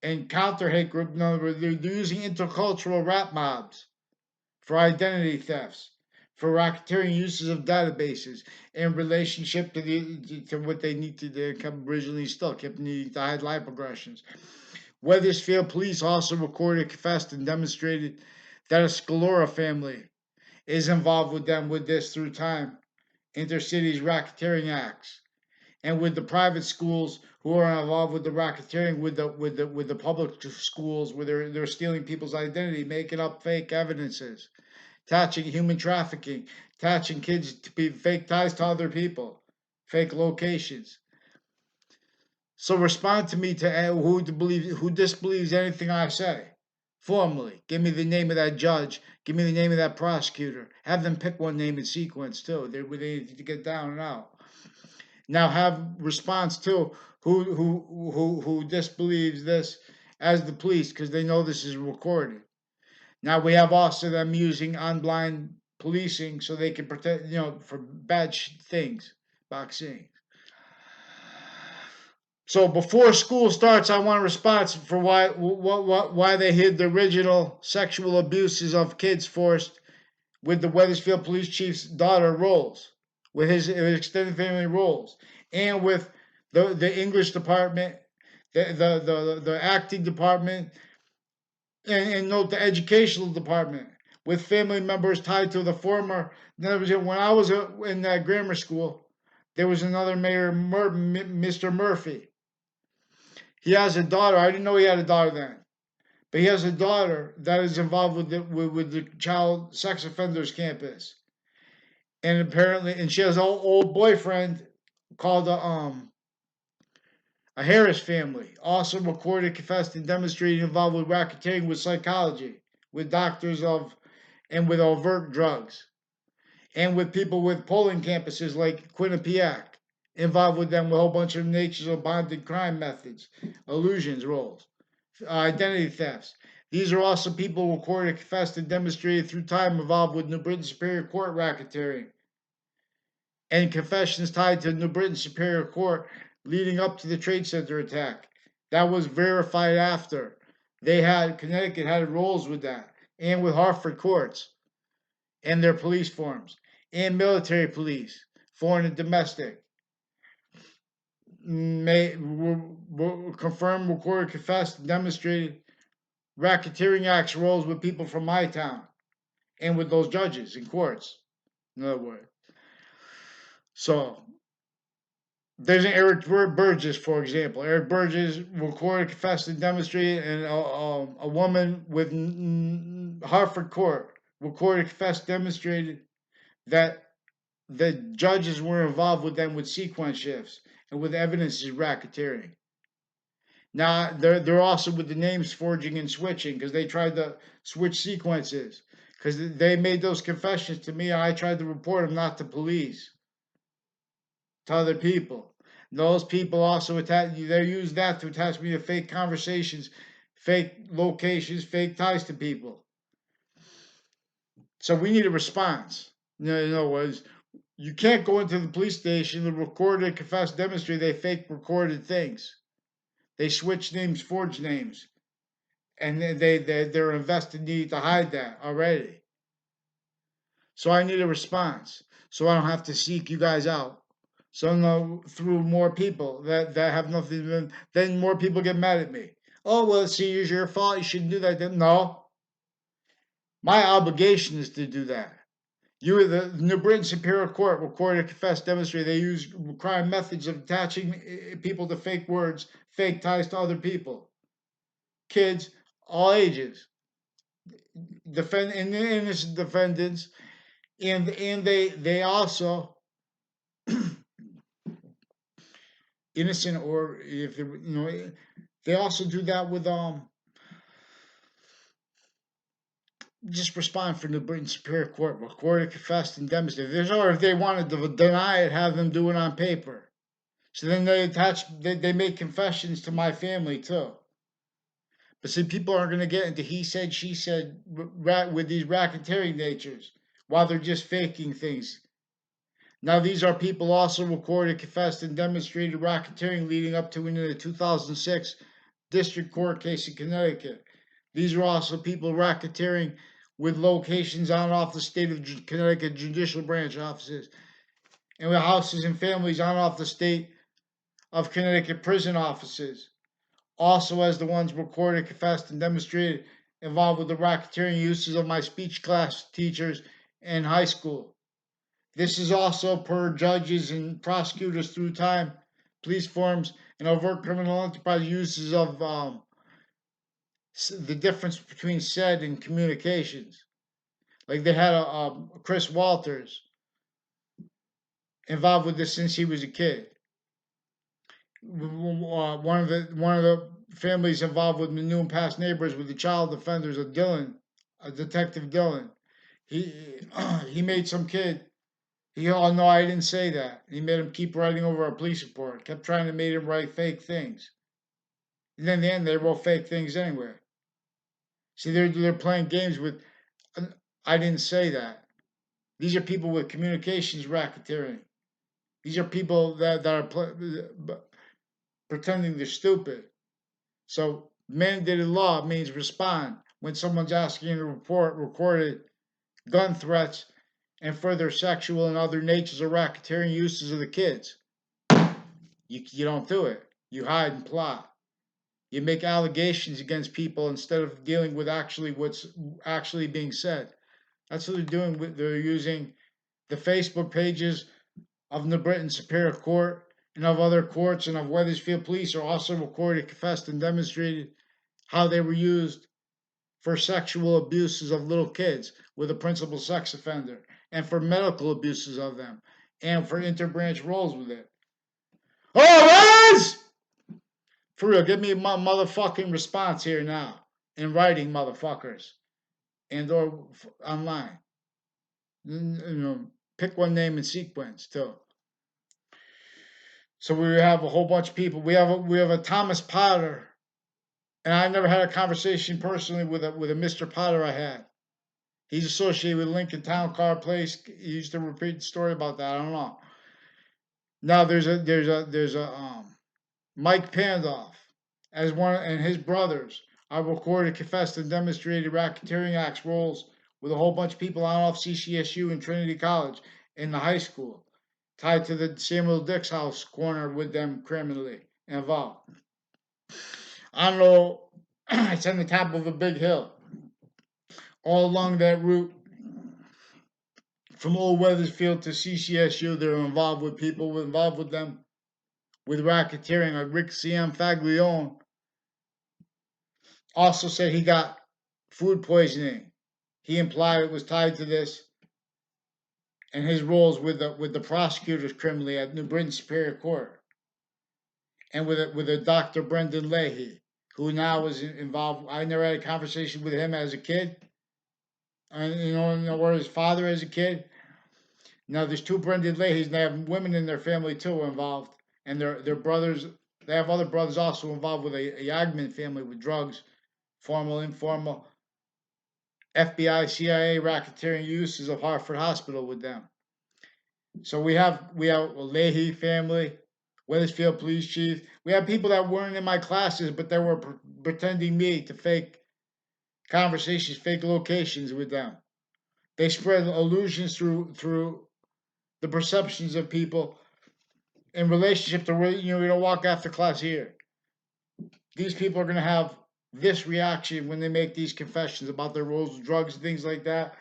and counter hate group. In other words, they're using intercultural rap mobs for identity thefts, for racketeering uses of databases in relationship to what they need to do, kept originally still kept needing to hide life progressions. Weathersfield police also recorded, confessed, and demonstrated that a Scalora family is involved with them with this through time, intercities racketeering acts, and with the private schools who are involved with the racketeering with the public schools where they're stealing people's identity, making up fake evidences, attaching human trafficking, attaching kids to be fake ties to other people, fake locations. So respond to me to who disbelieves anything I say. Formally, give me the name of that judge. Give me the name of that prosecutor. Have them pick one name in sequence too. They need to get down and out. Now have response to who disbelieves this as the police because they know this is recorded. Now we have also them using unblind policing so they can protect, for bad things, boxing. So before school starts, I want a response for why they hid the original sexual abuses of kids forced with the Weathersfield police chief's daughter roles, with his extended family roles, and with the English department, the acting department, and note the educational department with family members tied to the former. When I was in that grammar school, there was another mayor, Mr. Murphy. He has a daughter. I didn't know he had a daughter then, but he has a daughter that is involved with the child sex offenders campus, and apparently, and she has an old boyfriend called a Harris family, also recorded, confessed, and demonstrated involved with racketeering with psychology, with doctors of, and with overt drugs, and with people with polling campuses like Quinnipiac, involved with them with a whole bunch of natures of bonded crime methods, illusions roles, identity thefts. These are also people recorded, confessed, and demonstrated through time involved with New Britain Superior Court racketeering and confessions tied to New Britain Superior Court leading up to the Trade Center attack. That was verified after. Connecticut had roles with that and with Hartford courts and their police forms. and military police, foreign and domestic, will confirm, recorded, confessed, and demonstrated racketeering acts roles with people from my town and with those judges in courts. In other words, so there's an Eric Burgess, for example. Eric Burgess recorded, confessed, and demonstrated, and a woman with Hartford Court recorded, confessed, demonstrated that the judges were involved with them with sequence shifts and with evidence is racketeering. Now they're also with the names forging and switching because they tried to switch sequences because they made those confessions to me and I tried to report them not to police, to other people. Those people also they use that to attach me to fake conversations, fake locations, fake ties to people. So we need a response. In other words, you can't go into the police station and record and confess, demonstrate they fake recorded things. They switch names, forge names, and they're invested need to hide that already. So I need a response, so I don't have to seek you guys out. So no, through more people that have nothing to do, then more people get mad at me. Oh well, see, it's your fault. You shouldn't do that. No, my obligation is to do that. You, the New Britain Superior Court, recorded, confessed, demonstrated they use crime methods of attaching people to fake words, fake ties to other people, kids, all ages, innocent defendants, and they also innocent or if they also do that with just respond for New Britain Superior Court, recorded, confessed, and demonstrated. Or if they wanted to deny it, have them do it on paper. So then they make confessions to my family too. But see, people aren't going to get into he said, she said with these racketeering natures while they're just faking things. Now, these are people also recorded, confessed, and demonstrated racketeering leading up to the 2006 district court case in Connecticut. These are also people racketeering with locations on and off the state of Connecticut judicial branch offices and with houses and families on and off the state of Connecticut prison offices. Also, as the ones recorded, confessed, and demonstrated involved with the racketeering uses of my speech class teachers in high school. This is also per judges and prosecutors through time, police forms, and overt criminal enterprise uses of the difference between said and communications. Like they had a Chris Walters involved with this since he was a kid. One of the families involved with the new and past neighbors with the child offenders of Dylan, Detective Dylan. He he made some kid. Oh no, I didn't say that. He made him keep writing over a police report. Kept trying to make him write fake things. And then in the end, they wrote fake things anyway. See, they're playing games with. I didn't say that. These are people with communications racketeering. These are people that are pretending they're stupid. So mandated law means respond when someone's asking you to report recorded gun threats and further sexual and other natures of racketeering uses of the kids. You don't do it. You hide and plot. You make allegations against people instead of dealing with actually what's actually being said. That's what they're doing. They're using the Facebook pages of New Britain Superior Court and of other courts and of Wethersfield Police are also recorded, confessed, and demonstrated how they were used for sexual abuses of little kids with a principal sex offender and for medical abuses of them and for interbranch roles with it. Oh, Rose! For real, give me my motherfucking response here now in writing, motherfuckers, and or online. Pick one name in sequence too. So we have a whole bunch of people. We have a Thomas Potter, and I never had a conversation personally with a Mr. Potter. I had. He's associated with Lincoln Town Car Place. He used to repeat the story about that. I don't know. Now there's a Mike Pandoff as one and his brothers are recorded, confessed, and demonstrated racketeering acts roles with a whole bunch of people on off CCSU and Trinity College in the high school, tied to the Samuel Dix house corner with them criminally involved. I don't know, it's on the top of a big hill. All along that route, from Old Weathersfield to CCSU, they're involved with people involved with them with racketeering. Like Rick C.M. Faglione also said he got food poisoning. He implied it was tied to this, and his roles with the prosecutors criminally at New Britain Superior Court, and with a Dr. Brendan Leahy, who now is involved. I never had a conversation with him as a kid. And where his father as a kid. Now there's two Brendan Leahys, and they have women in their family too involved, and their brothers. They have other brothers also involved with a Yagman family with drugs, formal, informal, FBI, CIA racketeering uses of Hartford Hospital with them. So we have a Leahy family, Weathersfield police chief. We have people that weren't in my classes, but they were pretending me to fake conversations, fake locations with them. They spread illusions through the perceptions of people in relationship to where you're going to walk after class here. These people are going to have this reaction when they make these confessions about their roles with drugs and things like that.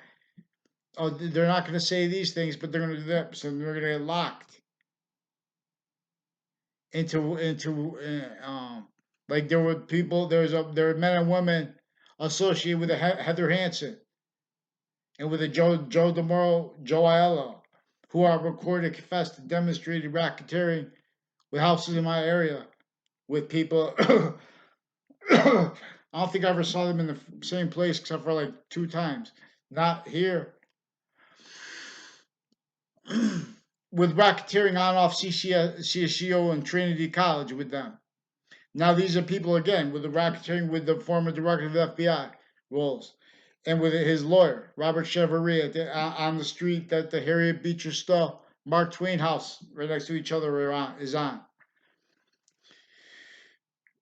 Oh, they're not going to say these things, but they're going to do that. So they're going to get locked into like there were people. There were men and women associated with a Heather Hansen and with a Joe DeMoro, Joe Aiello, who are recorded, confessed, and demonstrated racketeering with houses in my area with people. I don't think I ever saw them in the same place except for like 2 times. Not here. With racketeering on off CSCO and Trinity College with them. Now these are people again with the racketeering with the former director of the FBI roles, and with his lawyer Robert Chevalier on the street that the Harriet Beecher Stowe Mark Twain house right next to each other is on.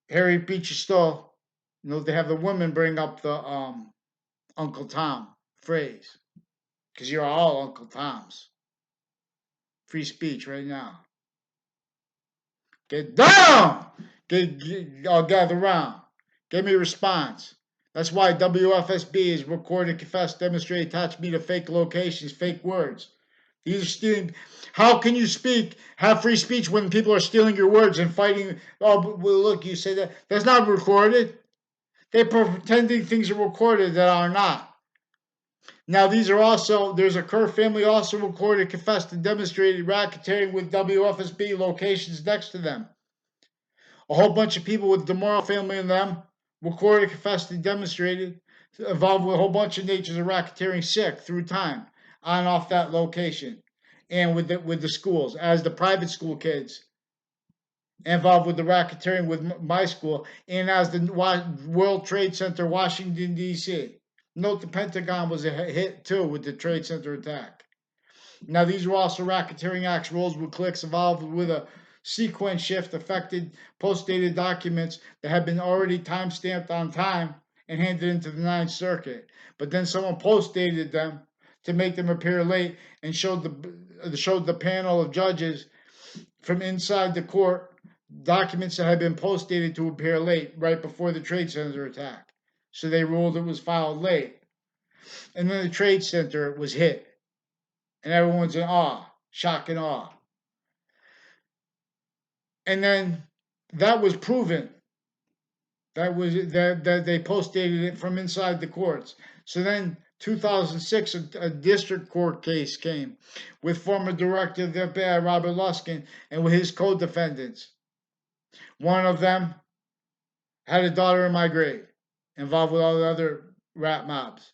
Harriet Beecher Stowe, they have the women bring up the Uncle Tom phrase because you're all Uncle Toms. Free speech right now. Get down! I'll gather round. Give me a response. That's why WFSB is recorded, confessed, demonstrated, attached me to fake locations, fake words. These are stealing. How can you have free speech when people are stealing your words and fighting? Oh, well, look, you say that. That's not recorded. They're pretending things are recorded that are not. Now, there's a Kerr family also recorded, confessed, and demonstrated racketeering with WFSB locations next to them. A whole bunch of people with the DeMoro family in them recorded, confessed, and demonstrated, involved with a whole bunch of natures of racketeering sick through time on and off that location, and with the schools as the private school kids involved with the racketeering with my school, and as the World Trade Center, Washington D.C. Note the Pentagon was a hit too with the Trade Center attack. Now these were also racketeering acts, roles with clicks involved with a sequence shift affected post-dated documents that had been already time-stamped on time and handed into the Ninth Circuit. But then someone post-dated them to make them appear late and showed the panel of judges from inside the court documents that had been post-dated to appear late right before the Trade Center attack. So they ruled it was filed late. And then the Trade Center was hit. And everyone's in awe, shock and awe. And then that was proven. That they post-dated it from inside the courts. So then 2006, a district court case came with former director of the FBI, Robert Luskin, and with his co-defendants. One of them had a daughter in my grade, involved with all the other rap mobs,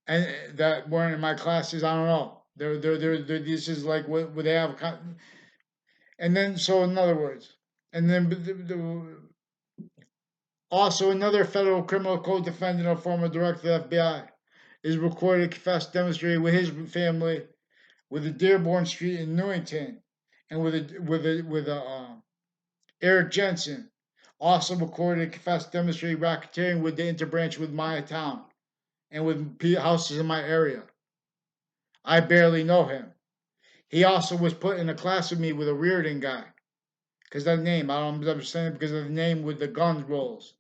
and that weren't in my classes. I don't know. This is like what they have. And then, so in other words, and then also another federal criminal code defendant, a former director of the FBI, is recorded, confessed, demonstrated with his family, with a Dearborn Street in Newington, and with Eric Jensen, also recorded, confessed, demonstrated racketeering with the interbranch with my town, and with houses in my area. I barely know him. He also was put in a class with me with a Reardon guy. Because that name, I don't understand because of the name with the gun rolls.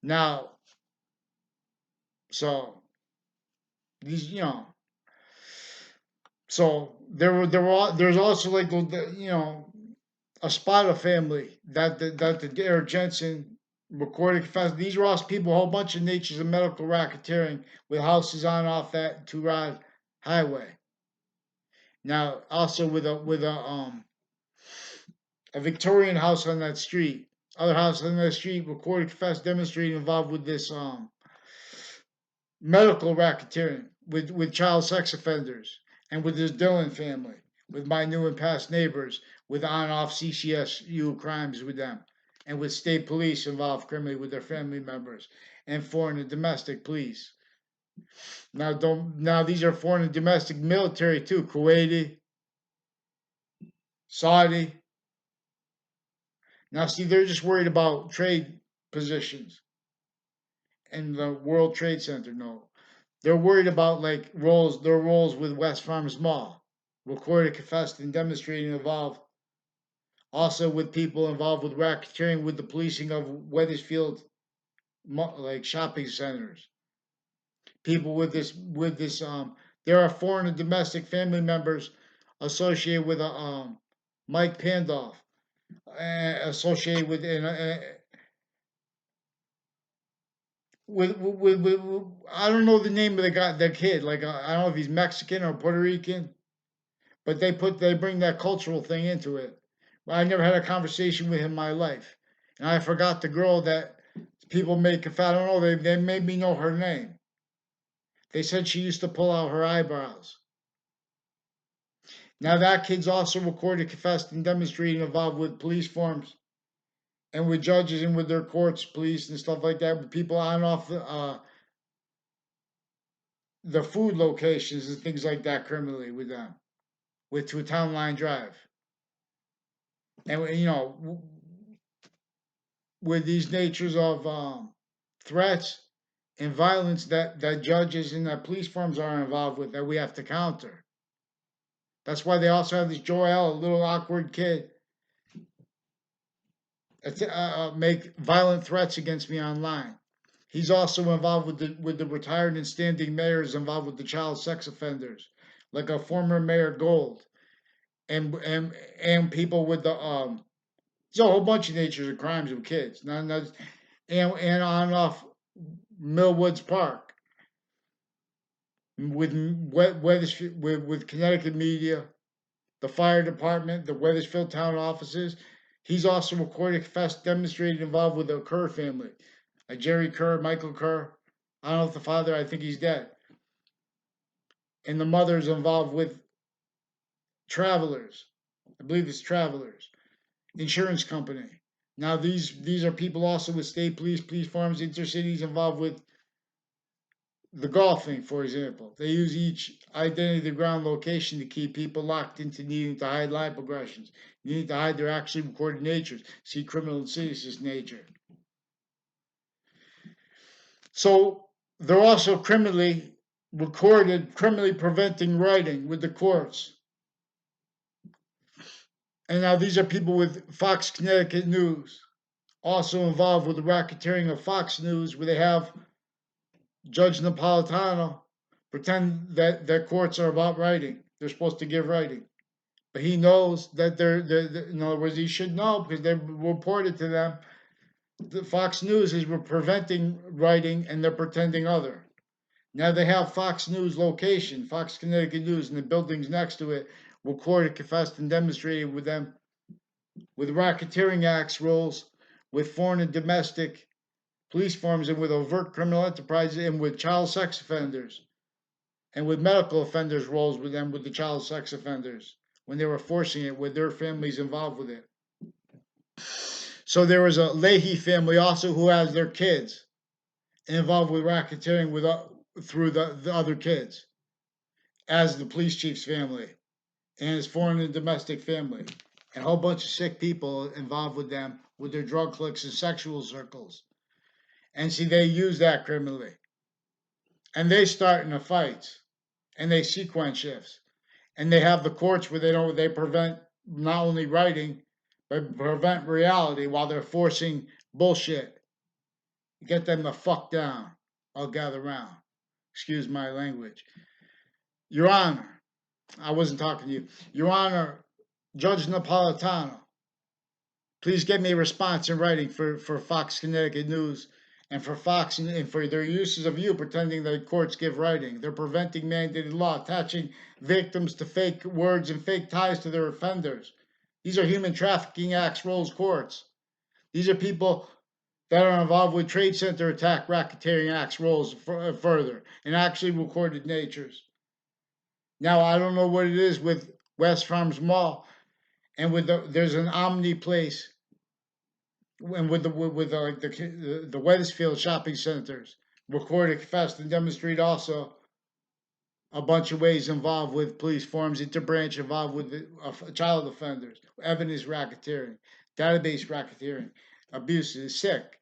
Now, so these, so there's also like a Spada family that the Derek Jensen recorded confessed. These are also people, a whole bunch of natures of medical racketeering with houses on off that Two Rod Highway. Now, also with a Victorian house on that street, other house on that street recorded confessed demonstrating involved with this medical racketeering with child sex offenders and with this Dillon family, with my new and past neighbors, with on off CCSU crimes with them, and with state police involved criminally with their family members, and foreign and domestic police. Now these are foreign and domestic military too, Kuwaiti, Saudi. Now see, they're just worried about trade positions and the World Trade Center. No, they're worried about like their roles with West Farms Mall, recorded, confessed, and demonstrating involved. Also with people involved with racketeering with the policing of Wethersfield, like shopping centers. People with this. There are foreign and domestic family members associated with Mike Pandolf, associated with I don't know the name of the kid. Like I don't know if he's Mexican or Puerto Rican, but they bring that cultural thing into it. I never had a conversation with him in my life, and I forgot the girl that people make. If I don't know, they made me know her name. They said she used to pull out her eyebrows. Now that kid's also recorded, confessed, and demonstrated involved with police forms and with judges and with their courts, police and stuff like that, with people on and off the food locations and things like that criminally with them, with to a town line drive, and with these natures of threats and violence that judges and that police firms are involved with that we have to counter. That's why they also have this Joel, a little awkward kid, make violent threats against me online. He's also involved with the retired and standing mayors involved with the child sex offenders, like a former mayor Gold, and people with the there's a whole bunch of natures of crimes with kids. And on and off Millwoods Park with with Connecticut media, the fire department, the Wethersfield town offices. He's also recorded, confessed, demonstrated involved with the Kerr family, Jerry Kerr, Michael Kerr. I don't know if the father, I think he's dead, and the mother's involved with Travelers. I believe it's Travelers Insurance Company. Now these are people also with state police farms, intercities involved with the golfing, for example. They use each identity of the ground location to keep people locked into needing to hide line progressions, needing to hide their actually recorded natures, see criminal and citizen's nature. So they're also criminally recorded, criminally preventing writing with the courts. And now these are people with Fox Connecticut News, also involved with the racketeering of Fox News, where they have Judge Napolitano pretend that their courts are about writing. They're supposed to give writing. But he knows that in other words, he should know because they reported to them. The Fox News is preventing writing and they're pretending other. Now they have Fox News location, Fox Connecticut News, and the buildings next to it recorded, confessed, and demonstrated with them with racketeering acts rules, with foreign and domestic police forms, and with overt criminal enterprises, and with child sex offenders, and with medical offenders roles with them with the child sex offenders when they were forcing it with their families involved with it. So there was a Leahy family also who has their kids involved with racketeering with through the other kids as the police chief's family and his foreign and domestic family, and a whole bunch of sick people involved with them with their drug cliques and sexual circles. And see, they use that criminally. And they start in the fights and they sequence shifts. And they have the courts where they prevent not only writing, but prevent reality while they're forcing bullshit. Get them the fuck down. I'll gather round. Excuse my language. Your Honor, I wasn't talking to you. Your Honor, Judge Napolitano, please get me a response in writing for Fox Connecticut News and for Fox and for their uses of you pretending that courts give writing. They're preventing mandated law, attaching victims to fake words and fake ties to their offenders. These are human trafficking acts, rolls courts. These are people that are involved with Trade Center attack, racketeering acts, rolls further, and actually recorded natures. Now, I don't know what it is with West Farms Mall and there's an Omni place and with the Wethersfield shopping centers, record, confess, and demonstrate also a bunch of ways involved with police forms, interbranch involved with child offenders, evidence racketeering, database racketeering, abuse is sick.